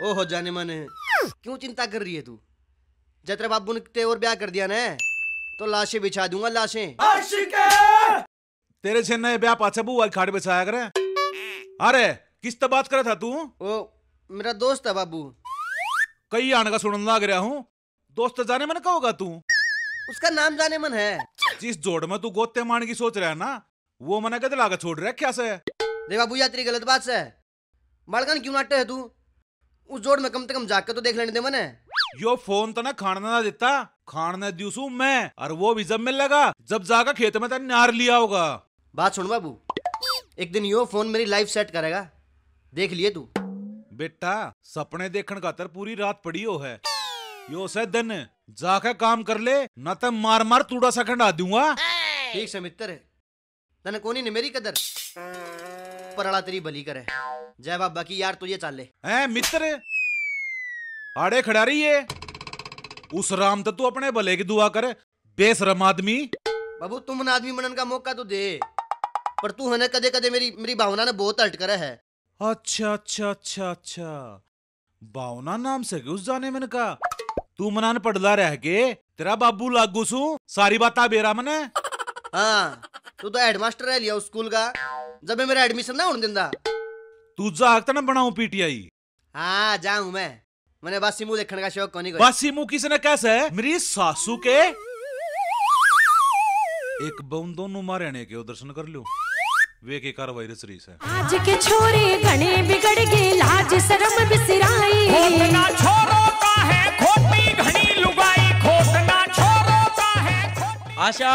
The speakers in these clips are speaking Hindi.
ओहो जाने माने, क्यों चिंता कर रही है तू? जब तेरे बाबू ने ते और ब्याह कर दिया ना तो लाशें बिछा दूंगा, लाशें। तेरे से नए ब्याह पाछे बुआ खाड़ बिछाया करे। अरे किस तरह बात करे था तू? वो मेरा दोस्त है बाबू। कई आने का सुनने लग रहा हूँ। दोस्त जाने मन का होगा तू? उसका नाम जाने मन है। जिस जोड़ में तू गोते मारने की सोच रहा है ना, वो मना कद लाकर छोड़ रहा है क्या से? देख बाबू यार तेरी गलत बात से बालकन क्यों नाटे है तू? उस जोड़ में कम से कम जाकर तो देख लेने दे मने। यो फोन तो ना खाने ना देता, खाने दूसू मैं, और वो भी जब मिल लगा जब जाकर खेत में तेने नार लिया होगा। बात सुन बाबू, एक दिन यो फोन मेरी लाइफ सेट करेगा, देख लिए तू। बेटा सपने देखने का तर पूरी रात पड़ी हो है। यो से दिन जाकर काम कर ले, न तो मार मार तूड़ा सा खंडा दूंगा। ठीक से मित्र है, तने कोनी ने मेरी कदर परड़ा तेरी भली करे। जय बाबा की यार तुझे चाल ले। हैं मित्र आड़े खड़ा रही है, उस राम तो तू अपने भले की दुआ करे, बेशरम आदमी। बाबू तुम आदमी बनने का मौका तो दे, पर तू है कदे कदे मेरी भावना ने बहुत हर्ट करे है। अच्छा अच्छा अच्छा अच्छा, भावना नाम से घुस जाने मैंने कहा तू मनान पड़ला रह के तेरा बाबू लागू सू सारी बात बेरा मने। हाँ तू तो हेडमास्टर रह लिया उस स्कूल का, जब मैं मेरा एडमिशन ना होने दिंदा। तू जागता ना बनाऊ पीटीआई। हाँ जाऊं मैंने बासी मुंह देखने का शौक कोनी कोई। बासी मुंह किसने कैसे है? मेरी सासू के एक बउन दोनों मारे ने के दर्शन कर लो, वे के कार्रवाई रचरी से। आज के छोरे घने बिगड़ गए, लाज शर्म बिसराई। खोटना छोरो का है खोटी घनी लुगाई, खोटना छोरो का है। आशा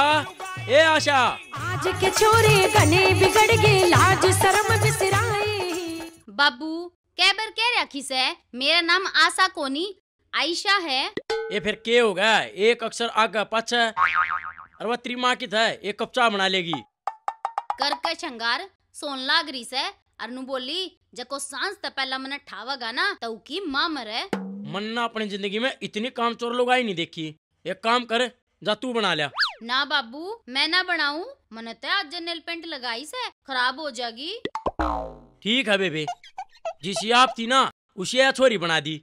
ए आशा, आज के छोरे घने बिगड़ गए, लाज शर्म बिसराई। बाबू कैबर कह रखी से मेरा नाम आशा कोनी आयशा है। ये फिर के होगा? एक अक्षर आगे पाछे, और वह त्रिमा की था एक कप चाय बना लेगी। कर के शंगार सोन लाग रही से अरनु बोली जको सांस त पहला मने ठावागा ना तो की मां मरे। मन्ना अपनी जिंदगी में इतनी काम चोर लोग आई नहीं देखी। एक काम कर, जा तू बना लिया। ना बाबू मैं ना बनाऊं, मने तो आज नेल पेंट लगाई से खराब हो जाएगी। ठीक है बेबे, जिसी आप थी ना उसी छोरी बना दी।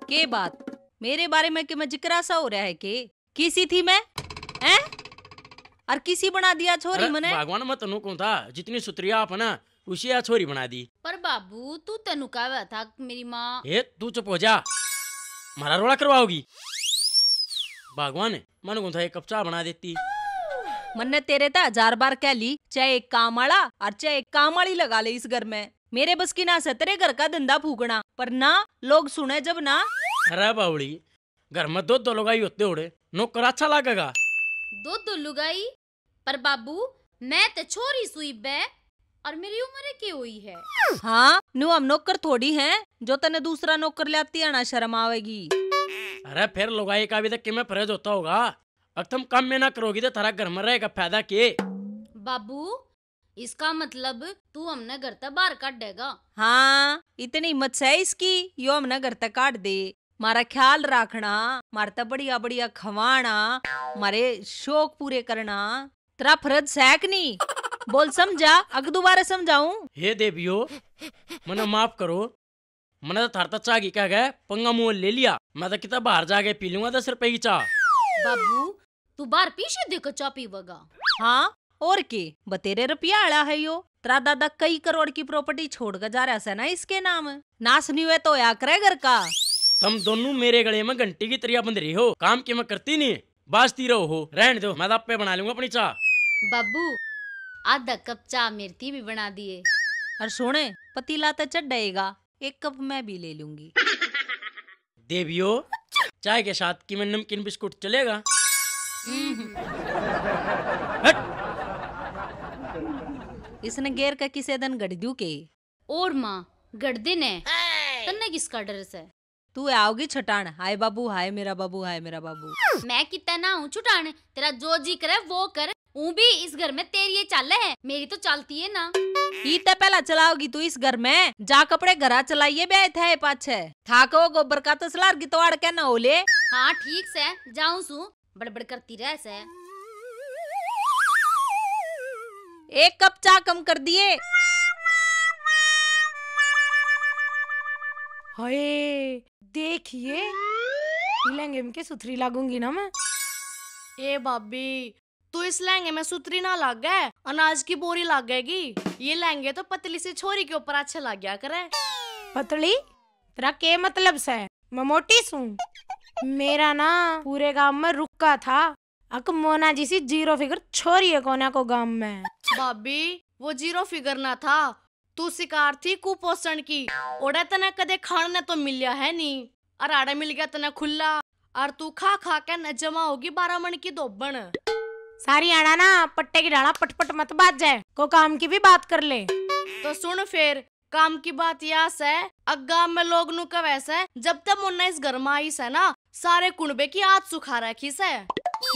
के बात मेरे बारे में कि मैं जिक्रा सा हो रहा है के किसी थी मैं हैं? और किसी बना दिया छोरी मने? भगवान मत नु कौन था, जितनी सुत्रिया आप है ना उसी छोरी बना दी। पर बाबू तू तेनु कहवा था मेरी माँ। ए तू चुप हो जा, मारा रोड़ा करवाओगी। भगवान मन कौन था एक कप चाय बना देती। मन्ने तेरे तो 1000 बार कह ली, चाहे एक काम वाला और चाहे एक काम वाली लगा ले इस घर में। मेरे बस की ना से तेरे घर का धंधा फूकना, पर ना लोग सुने जब ना। अरे बावड़ी घर में दो लुगाई होते होड़े नौकर अच्छा लगेगा। दो लुगाई? पर बाबू मैं तो छोरी सुई बे और मेरी उम्र की हुई है। हाँ नु हम नौकर थोड़ी हैं जो तने दूसरा नौकर लाती है ना शर्म आवेगी। अरे फिर लुगाई का भी तो किमें फर्ज होता होगा। अगर तुम काम में ना करोगी तो थारा घर में रहेगा फायदा के? बाबू इसका मतलब तू हमने घर तक बाहर काट देगा? हाँ इतनी हिम्मत है इसकी, यो हमने घर तक काट दे। मारा ख्याल रखना, मारता बढ़िया बढ़िया खवाना, मारे शौक पूरे करना तेरा फर्ज है कि नहीं? बोल समझा, अग दोबारा समझाऊं? हे देवियो मने माफ करो, मने तो थारता चाह की कह गए पंगा मुंह ले लिया। मैं तो कितना बाहर जाके पी लूंगा 10 रुपए की चाह। बाबू तू बाहर पीछे देखो चाह पीवगा। हाँ और के बतेरे रुपया आला है यो। तेरा दादा कई करोड़ की प्रॉपर्टी छोड़ कर जा रहा है ना इसके नाम, नाश नहीं हुए तो या करे घर का। तुम दोनों मेरे गले में घंटी की तरह बंध रही हो, काम की मैं करती नहीं, बाजती रहो हो। रहने दो, मैं आपे बना लूंगा अपनी चाह। बाबू आधा कप चाह मेरी भी बना दिए। और सुने पतीला तो चढ़ेगा, एक कप मैं भी ले लूंगी। देवियो चाय के साथ की मैं नमकीन बिस्कुट चलेगा? इसने गेर का किसे दिन गड़ दू के? और माँ गड़दे ने तन्ने किसका डर से? तू आओगी छटान, हाय बाबू हाय मेरा बाबू हाय मेरा बाबू। मैं कितना हूँ छुटाने, तेरा जो जी करे वो कर। ऊ भी इस घर में तेरी ये चाल है, मेरी तो चलती है ना। इतना पहला चलाओगी तू इस घर में, जा कपड़े घरा चलाइए बे थे पाछे थाको गोबर का तो सलार की तो आड़ के ना होले। हाँ ठीक से जाऊं सू, बड़बड़ करती रह से। एक कप चाय कम कर दिए। हाय देखिए, लहंगे में के सुथरी लागूंगी ना मैं। ए भाभी, तू इस लहंगे में सुथरी ना लाग गए, अनाज की बोरी लाग गएगी। ये लहंगे तो पतली सी छोरी के ऊपर अच्छे लग गया करे। पतली तेरा के मतलब से? मैं मोटी सूं? मेरा ना पूरे गांव में रुका था। अक मोना जी सी जीरो फिगर छोरी है कोना को गांव में। भाभी वो जीरो फिगर ना था, तू शिकार थी कुपोषण की। ओड़े तने कदे खाने तो मिलिया है नी, और आड़े मिल गया तने खुला, और तू खा खा के न जमा होगी 12 मन की दोबन। सारी आना ना पट्टे की डाला पटपट मत बात जाए, को काम की भी बात कर ले। तो सुन फिर, काम की बात यहाँ से, अग्गा में लोग नु कवे से, जब तक मुन्ना इस घर में आई से ना, सारे कुनबे की आग सुखा रखी से।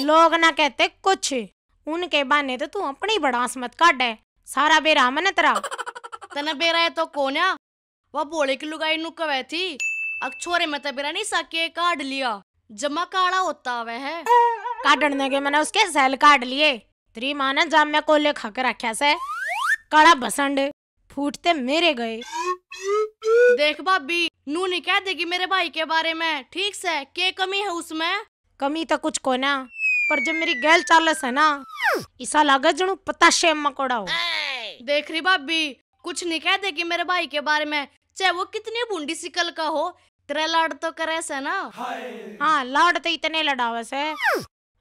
लोग ना कहते कुछ, उनके बहाने तो तू अपनी बड़ास मत काटे। सारा बेरा मन तेरा। तने बेरा है तो कोन्या, वह बोले की लुगाई नु कवे थी, अक छोरे में तो बेरा नहीं सके काट लिया, जमा काड़ा होता हुआ है। काटने के मैंने उसके सेल काट लिए। तेरी माँ ने जाम में कोले खा के रखा से, काड़ा बसंड फूटते मेरे गए। देख भाभी, नू नहीं कह देगी मेरे भाई के बारे में, ठीक से? क्या कमी है उसमें? कमी तो कुछ को ना, पर जब मेरी गैल चालस है ना, ऐसा लागत जनू पता शेम मकोड़ा हो। देख रही भाभी, कुछ नहीं कह देगी मेरे भाई के बारे में, चाहे वो कितनी बूंदी सिकल का हो। तेरा लाड तो करे से ना। हाँ, लाड तो इतने लड़ावे से,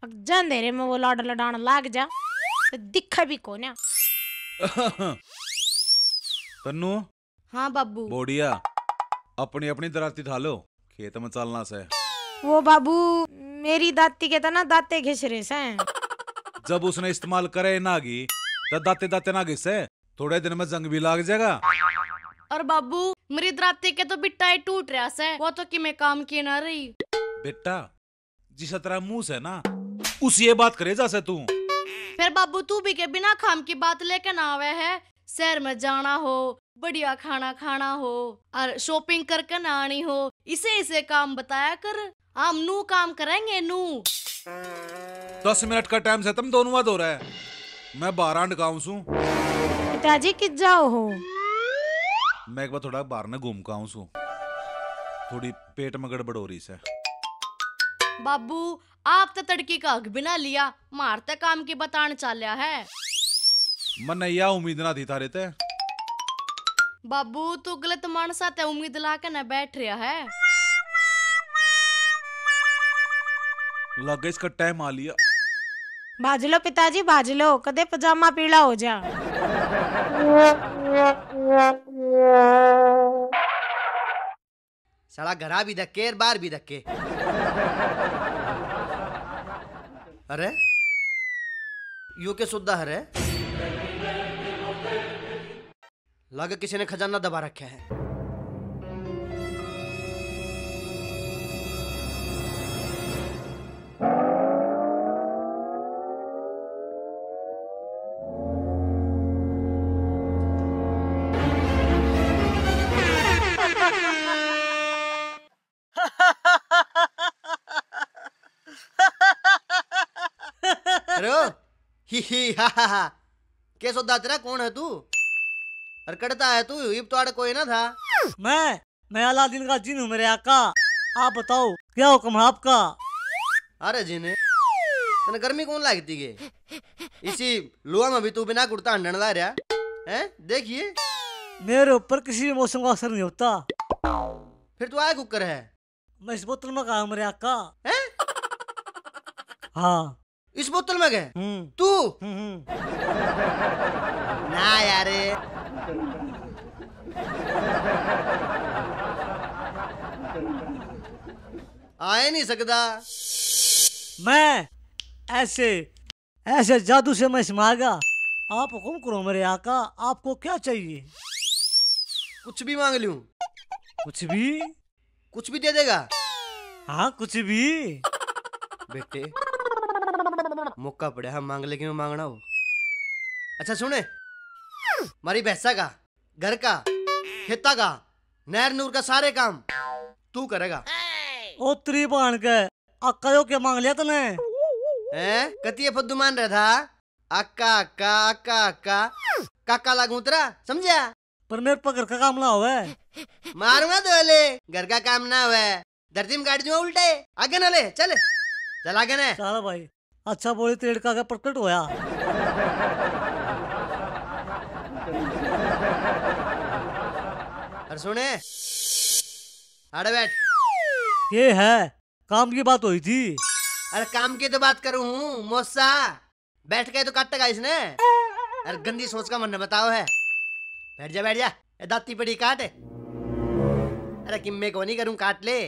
अंधेरे में वो लाड लड़ाने लाग जा तो दिखा भी को ना। तन्नू। हाँ बाबू। बोडिया, अपनी अपनी दराती था लो, खेत में चलना से। वो बाबू मेरी दाती के तना दाते घिस रहे से। जब उसने इस्तेमाल करे नागी, तब दाते दाते ना घिसे, थोड़े दिन में जंग भी लाग जाएगा। और बाबू मेरी दराती के तो बिट्टा ही टूट रहा से, वो तो कि मैं काम की ना रही। बेटा जिस तरह मुंह से ना, उस ये बात करे जैसे तू। फिर बाबू तू भी के बिना खाम की बात लेके ना आवे है। शहर में जाना हो, बढ़िया खाना खाना हो, और शॉपिंग करके ना आनी हो, इसे इसे काम बताया कर। हम नू काम करेंगे नू। 10 मिनट का टाइम से तुम दोनों बात हो रहा है। मैं 12 अंडकाऊं सू। पिताजी किस जाओ हो? मैं एक बार थोड़ा बाहर ने घूम का सू, थोड़ी पेट में गड़बड़ हो रही से। बाबू आप तो तड़की का हक बिना लिया, मारते काम की बतान चालिया है। मन यह उम्मीद ना थी थारे ते। बाबू तू गलत मानसा ते उम्मीद ला के न बैठ रहा है। लग इसका टाइम आ लिया। बाज लो पिताजी बाज लो, कदे पजामा पीला हो जा। साला घरा भी धक्के बाहर भी धक्के। अरे यू के सुद्धा है रे, लग किसी ने खजाना दबा रखा है। ही हा हा हा। के सोदा तेरा कौन है तू? अरकड़ता है तू, इब तो आड़ कोई ना था। मैं अलादीन का जिन हूँ मेरे आका। आप बताओ क्या हुक्म है आपका? अरे जिने तने गर्मी कौन लगती है? इसी लोहा में भी तू बिना कुर्ता अंडन ला रहा है? देखिए मेरे ऊपर किसी भी मौसम का असर नहीं होता। फिर तू आया कुकर है? मैं इस बोतल में कहा मेरे आका। है? हाँ इस बोतल में गए तू? ना यारे, आ नहीं सकता। मैं ऐसे जादू से मैं इसमें आ गया। आप हुक्म करो मेरे आका, आपको क्या चाहिए? कुछ भी मांग लूं? कुछ भी? कुछ भी दे देगा? हाँ कुछ भी। बेटे मौका पड़ा हम मांग, लेकिन मांगना हो। अच्छा सुने, हमारी भैंसा का, घर का, खेता का, नहर नूर का सारे काम तू करेगा। ओ त्री बाण के अक्का यो क्या मांग लिया तूने? कतिये फद्दू मान रहा था। अक्का अक्का अक्का अक्का काका लागू तेरा, समझा? पर मेरे पर घर का काम ना हुआ है। मारूंगा तो ले, घर का काम ना हुआ है, धरती में काट दूंगा उल्टे। आगे ना ले, चल चल आगे ना। चलो भाई, अच्छा बोले तेड़ का आगे प्रकट होया। और सुने, अरे बैठ। ये है काम की बात हुई थी। अरे काम की तो बात करूं हूँ मोसा, बैठ के तो काटेगा इसने। अरे गंदी सोच का मन बताओ है। बैठ जा बैठ जा, ये दाती पड़ी काट। अरे किम्मे को नहीं करूं, काट ले।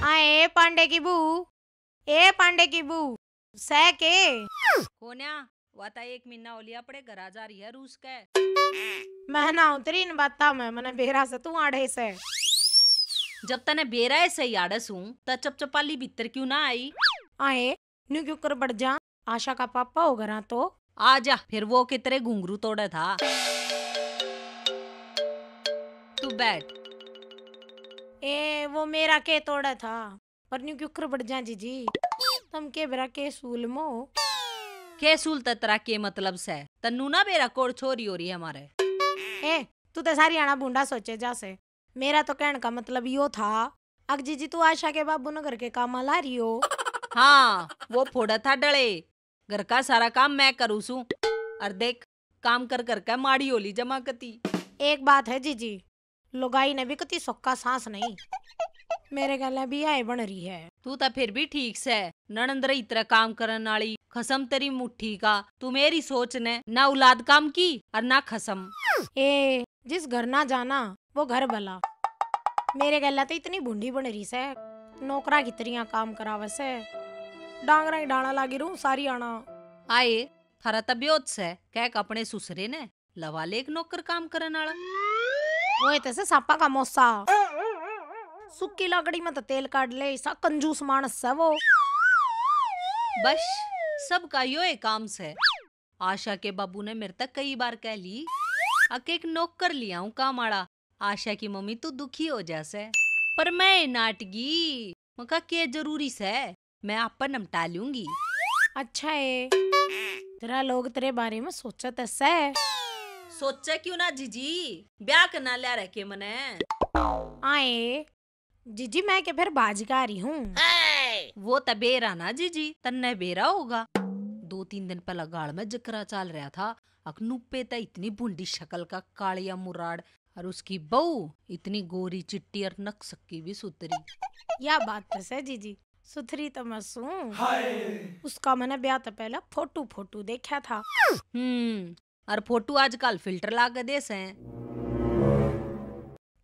आए पांडे की बू, ए पांडे की बू सह के कोन्या वाता 1 महीना हो लिया पड़े घर आ जा रही है रूस के। मैं ना उतरी इन बाता में मने बेरा से तू आड़े से। जब तने बेरा है सही आड़स हूँ त चपचपाली भीतर क्यों ना आई। आए न्यू क्यों कर बढ़ जा, आशा का पापा हो घरा तो आ जा, फिर वो कितरे घुंघरू तोड़े था। तू बैठ। ए वो मेरा के तोड़ा था, पर न्यू क्यों कर बढ़ जा जीजी, तम के बेरा के सूल मो के सूल ततरा के मतलब से तन्नू ना बेरा कोड़ छोरी हो रही है हमारे। ए तू तो सारी आना बूंडा सोचे जा से, मेरा तो कहने का मतलब यो था अग जीजी तू आशा के बाबू न घर के काम ला रही हो। हाँ वो फोड़ा था डले, घर का सारा काम मैं करूँ सू। और देख काम कर कर के माड़ी होली जमा कती। एक बात है जीजी, लुगाई ने भी कती सोक्का सांस नहीं, मेरे गले भी आए बन रही है। तू तो फिर भी ठीक से ननंदर इतना काम करन वाली खसम तेरी मुट्ठी का। तू मेरी सोच ने ना औलाद काम की और ना खसम। ए जिस घर ना जाना वो घर भला, मेरे गला तो इतनी भूंडी बन रही से, नौकरा की तरिया काम करावे से, डांगरा ही डाना लागी रू सारी आना। आए थारा तबियत से कह अपने सुसरे ने लवा ले एक नौकर काम करन वाला। वो तैसे सांपा का मोसा, सुक्की लकड़ी में तो तेल काट ले, ऐसा कंजूस मानस है वो। बस सबका यो एक काम से। आशा के बाबू ने मेरे तक कई बार कह ली अके एक नौकर लिया हूँ काम आड़ा। आशा की मम्मी तू दुखी हो जैसे, पर मैं नाटगी मका के जरूरी से मैं आप पर नमटा लूंगी। अच्छा है तेरा लोग तेरे बारे में सोचत ऐसे। सोचा क्यों ना जीजी, ब्याह करना लिया रखे मने। आए जीजी मैं के फिर बाजगा रही हूँ। वो तबेरा ना जीजी, तन्ने बेरा होगा। 2-3 दिन पहला गाड़ में जकरा चल रहा था, अकनूपे त इतनी बुंडी शक्ल का कालिया मुराड़, और उसकी बहू इतनी गोरी चिट्टी और नक्सक्की भी सुतरी। या बात तो है जीजी, सुथरी तो मैं सू। उसका मैंने ब्याह तो पहले फोटो देखा था। और फोटो आजकल फिल्टर ला के दे से।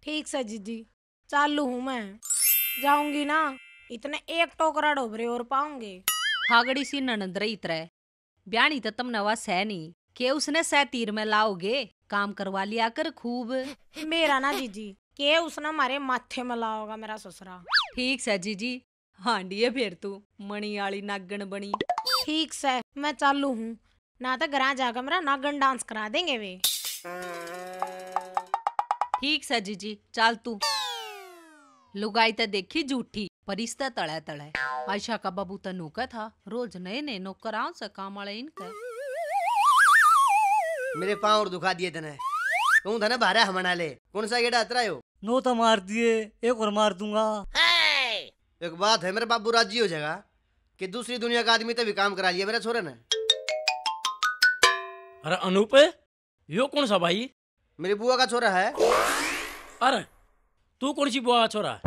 ठीक से जीजी चालू हूँ मैं, जाऊंगी ना इतने एक टोकरा डोबरे और पाऊंगे। खागड़ी सी ननंदरे इतरे ब्याणी तो तम नवा सह नहीं के उसने सह तीर में लाओगे, काम करवा लिया कर खूब। मेरा ना जीजी के उसने हमारे माथे में लाओगा मेरा ससुरा। ठीक से जीजी, हांडी है फिर तू मणि आली नागन बनी। ठीक से मैं चालू हूँ, ना तो घर जाकर मेरा नागन डांस करा देंगे वे। ठीक से जीजी चल तू। लुगाई तो देखी झूठी पर रिश्ता तड़े तड़े। आयशा का बाबू तो नौकर था, रोज नए नए नौकर आओ से काम वाले इनके। मेरे पाँव और दुखा दिए तने, कहूँ था ना बारह हम मना ले। कौन सा गेड़ा अतरा हो? नो तो मार दिए, एक और मार दूंगा। एक बात है, मेरे बाबू राजी हो जाएगा कि दूसरी दुनिया का आदमी तो भी काम करा लिया मेरा छोरा ने। अरे अनूप, यो कौन सा भाई? मेरी बुआ का छोरा है। अरे तू कौन सी बुआ का छोरा?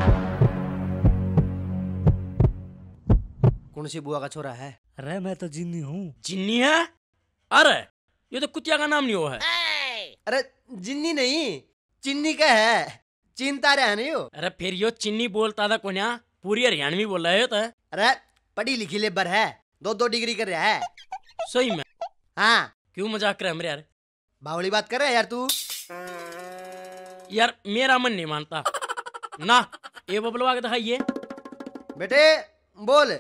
कौन सी बुआ का छोरा है? अरे मैं तो जिन्नी हूँ। जिन्नी है? अरे ये तो कुतिया का नाम नहीं हुआ है। अरे जिन्नी नहीं, चिन्नी का है। चिंता रहा नहीं हो। अरे फिर यो चिन्नी बोलता था कोन्या, पूरी हरियाणवी बोल रहे हो तो। अरे पढ़ी लिखी लेबर है, 2 डिग्री कर रहा है। सही में? हाँ। क्यों मजाक कर रहे मेरे यार? बावली बात कर रहा है यार तू। यार मेरा मन नहीं मानता ना, ये बबलवा के दिखाइए। बेटे बोल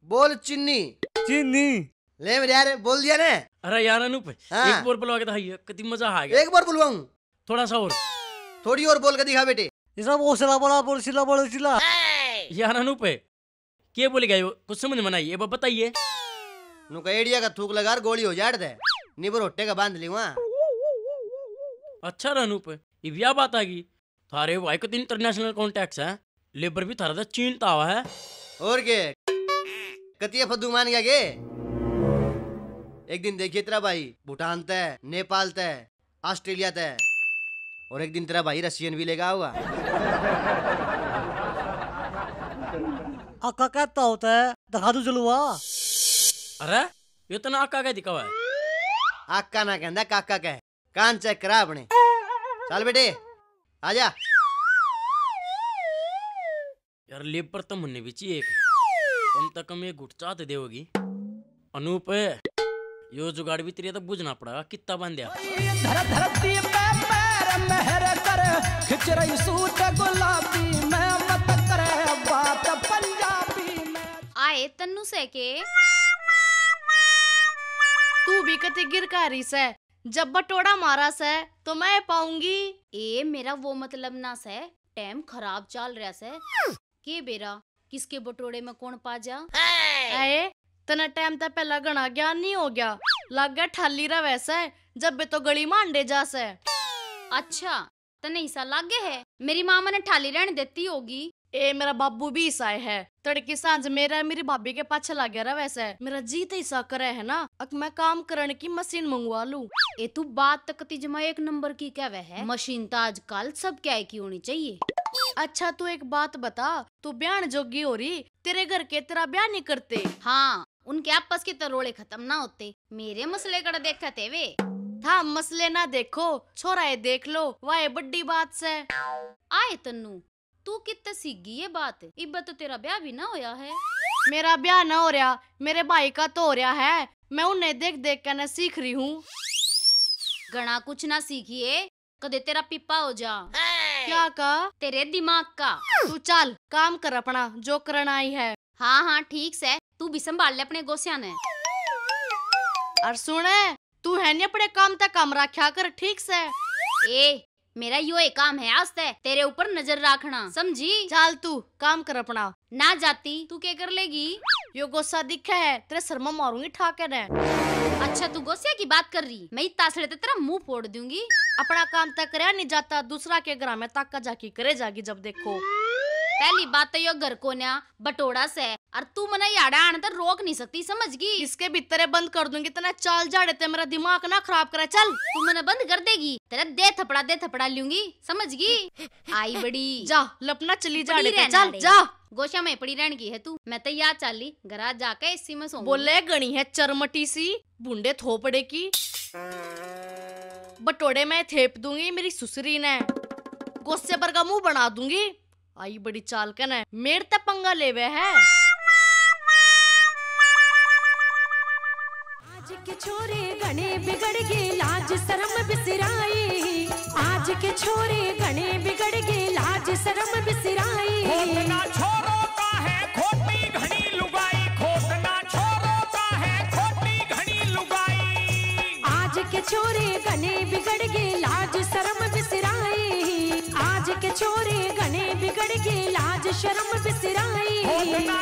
बोल चिन्नी। चिन्नी ले मेरे यार, बोल दिया ने। अरे यार अनूप, हाँ। एक बार बुलवा के दिखाइए, कितनी मजा आ गया। एक बार बुलवाऊं? थोड़ा सा और, थोड़ी और बोल के दिखा बेटे। ये सब ओसला बड़ा बोल चिल्ला। यार अनूप के बोले गए कुछ समझ में नहीं, ये बताइए। नुका एडिया का थूक लगा गोली हो जाड़ दे निबर होट्टे का बांध ली वहाँ। अच्छा रनूप ये क्या बात आ गई थारे भाई को तो इंटरनेशनल कॉन्टैक्ट्स है लेबर भी थारा चीन तावा है और के कतिया फद्दू मान गया के। एक दिन देखिए तेरा भाई भूटान तय, नेपाल तय, ऑस्ट्रेलिया तय, और एक दिन तेरा भाई रशियन भी लेगा होगा। अक्का कहता होता है दिखा दू जलवा। अरे ये तो ना आका का दिखावा है। आका ना कहना काका कह, कान चेक करा अपने। चल बेटे आजा। यार लेबर तो मुन्ने भी चाहिए कम तक कम ये घुट चाहते देवगी। अनूप यो जुगाड़ भी तेरे तो बुझना पड़ेगा कितना बंदिया। धरती पे पैर मेहर कर खिंच रही सूट गुलाबी मैं मत करे बात पंजाबी में। आए तन्नू से के तू भी कति गिरकारी से जब बटोड़ा मारा से तो मैं पाऊंगी। ए मेरा वो मतलब ना से टाइम खराब चल रहा से के बेरा किसके बटोड़े में कौन पा जा। आए तना टाइम तक पहला गणा ज्ञान नहीं हो गया लग गया ठाली रहा वैसे जब बे तो गली मांडे जा से। अच्छा तने ईसा लागे है मेरी मामा ने ठाली रहने देती होगी। ए मेरा बाबू भी ईसा है तड़की सांझ मेरा मेरी भाभी के पाछे लग गया वैसे मेरा जीत ईसा करे है ना अब मैं काम करने की मशीन मंगवा लूं। ए तू बात तक जमा एक नंबर की क्या वह है मशीन तो आजकल सब क्या की होनी चाहिए। अच्छा तू एक बात बता तू ब्याह जोगी हो रही तेरे घर के तेरा ब्याह नहीं करते। हाँ उनके आपस के तरोड़े खत्म ना होते मेरे मसले कड़ देखा थे वे था मसले ना देखो छोरा ये देख लो वाह बड़ी बात से। आए तन्नू तू कितने सीखी ये बात इब्बा तो तेरा ब्याह भी ना होया है। मेरा ब्याह ना हो रहा मेरे भाई का तो हो रहा है मैं उन्हें देख देख कर न सीख रही हूँ। गणा कुछ ना सीखिए कदे तेरा पिप्पा हो जा। क्या का तेरे दिमाग का। तू चल काम कर अपना जो करना आई है। हाँ हाँ ठीक से तू भी संभाल ले अपने गोसिया ने। और सुने तू है नहीं अपने काम तक काम रखा कर ठीक से। ए मेरा यो एक काम है आज ते तेरे ऊपर नजर रखना समझी। चल तू काम कर अपना। ना जाती तू क्या कर लेगी। यो गोसा दिखा है तेरे सर में मारूंगी ठाके ने। अच्छा तू गोसिया की बात कर रही मैं तासड़े तेरा मुंह फोड़ दूंगी। अपना काम तक करे नहीं जाता दूसरा के घर में ताका जाकी करे जागी जब देखो। पहली बात तो यो घर को ना बटोड़ा से और तू मना याड़ा आने तो रोक नहीं सकती समझगी। इसके भीतर बंद कर दूंगी तना चाल जाड़े ते मेरा दिमाग ना खराब करे। चल तू मना बंद कर देगी तेरा दे थपड़ा लूंगी समझगी। आई बड़ी जा लपना चली जाड़े ते चल जा। गोशा में पड़ी रहने की है तू मैं तो याद चाली घर जाके इसी में सो बोले गणी है चरमटी सी बूंदे थोपड़े की बटोड़े में थेप दूंगी मेरी सुसरी ने गोस्से पर का मुंह बना दूंगी। आई बड़ी चाल कन है मेरे ते पंगा लेवे है। आज के छोरे गणे बिगड़ गए लाज शर्म बिसराई। आज के छोरे गणे बिगड़ गए लाज शर्म बिसराई। खोटना छोरों का है खोटी घनी लुगाई खोटना छोरों का है खोटी घनी लुगाई। आज के छोरे गणे बिगड़ गए लाज शर्म बिसराई। आज के छोरे गणे बिगड़ गए लाज शर्म बिसराई। खोटना